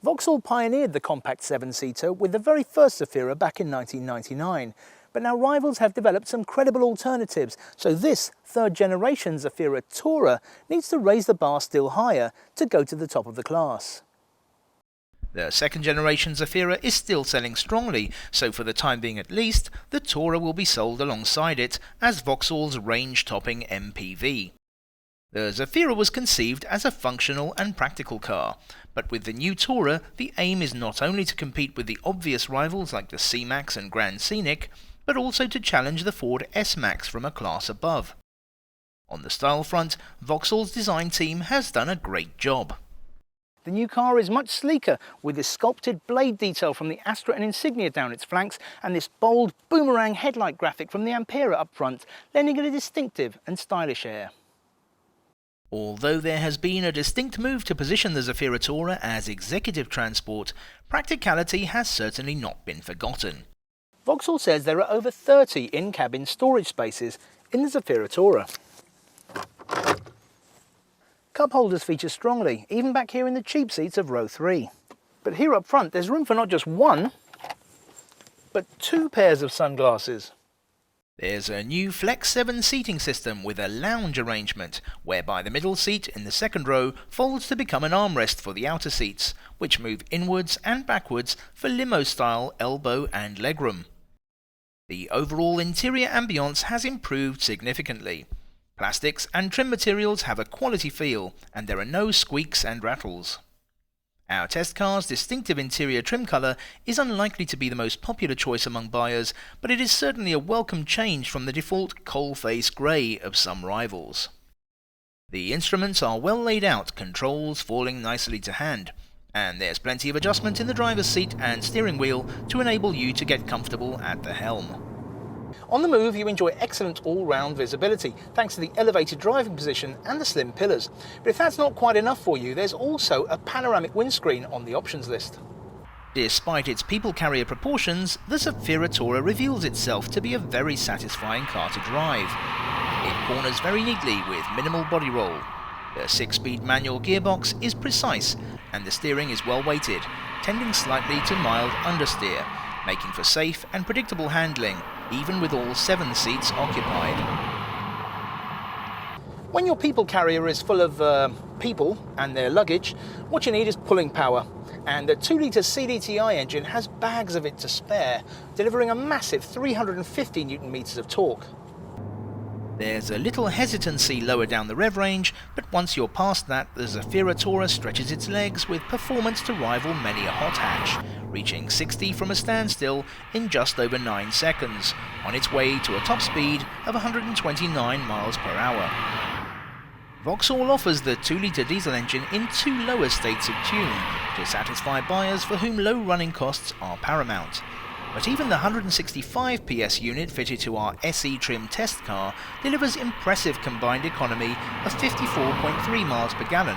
Vauxhall pioneered the compact seven-seater with the very first Zafira back in 1999. But now rivals have developed some credible alternatives, so this third-generation Zafira Tourer needs to raise the bar still higher to go to the top of the class. The second-generation Zafira is still selling strongly, so for the time being at least, the Tourer will be sold alongside it as Vauxhall's range-topping MPV. The Zafira was conceived as a functional and practical car, but with the new Tourer, the aim is not only to compete with the obvious rivals like the C-Max and Grand Scenic, but also to challenge the Ford S-Max from a class above. On the style front, Vauxhall's design team has done a great job. The new car is much sleeker, with this sculpted blade detail from the Astra and Insignia down its flanks, and this bold boomerang headlight graphic from the Ampera up front, lending it a distinctive and stylish air. Although there has been a distinct move to position the Zafira Tourer as executive transport, practicality has certainly not been forgotten. Vauxhall says there are over 30 in-cabin storage spaces in the Zafira Tourer. Cup holders feature strongly, even back here in the cheap seats of row 3. But here up front there's room for not just one, but 2 pairs of sunglasses. There's a new Flex 7 seating system with a lounge arrangement, whereby the middle seat in the second row folds to become an armrest for the outer seats, which move inwards and backwards for limo-style elbow and legroom. The overall interior ambience has improved significantly. Plastics and trim materials have a quality feel, and there are no squeaks and rattles. Our test car's distinctive interior trim colour is unlikely to be the most popular choice among buyers, but it is certainly a welcome change from the default coal-face grey of some rivals. The instruments are well laid out, controls falling nicely to hand, and there's plenty of adjustment in the driver's seat and steering wheel to enable you to get comfortable at the helm. On the move, you enjoy excellent all-round visibility, thanks to the elevated driving position and the slim pillars. But if that's not quite enough for you, there's also a panoramic windscreen on the options list. Despite its people carrier proportions, the Zafira Tourer reveals itself to be a very satisfying car to drive. It corners very neatly with minimal body roll. The 6-speed manual gearbox is precise, and the steering is well weighted, tending slightly to mild understeer, making for safe and predictable handling, even with all 7 seats occupied. When your people carrier is full of people and their luggage, what you need is pulling power. And the 2-litre CDTI engine has bags of it to spare, delivering a massive 350 Nm of torque. There's a little hesitancy lower down the rev range, but once you're past that, the Zafira Tourer stretches its legs with performance to rival many a hot hatch, reaching 60 from a standstill in just over 9 seconds, on its way to a top speed of 129 miles per hour. Vauxhall offers the 2-litre diesel engine in 2 lower states of tune to satisfy buyers for whom low running costs are paramount. But even the 165 PS unit fitted to our SE trim test car delivers impressive combined economy of 54.3 miles per gallon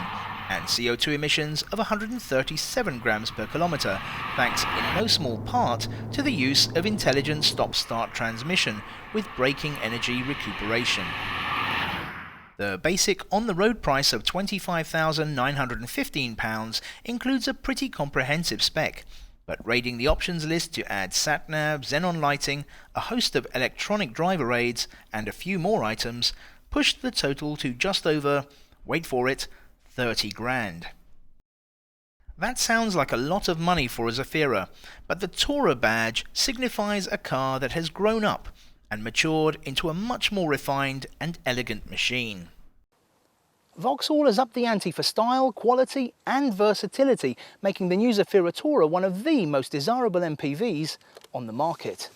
and CO2 emissions of 137 grams per kilometre, thanks in no small part to the use of intelligent stop-start transmission with braking energy recuperation. The basic on-the-road price of £25,915 includes a pretty comprehensive spec, but raiding the options list to add sat-nav, xenon lighting, a host of electronic driver aids, and a few more items pushed the total to just over, wait for it, 30 grand. That sounds like a lot of money for a Zafira, but the Tourer badge signifies a car that has grown up and matured into a much more refined and elegant machine. Vauxhall has upped the ante for style, quality and versatility, making the new Zafira Tourer one of the most desirable MPVs on the market.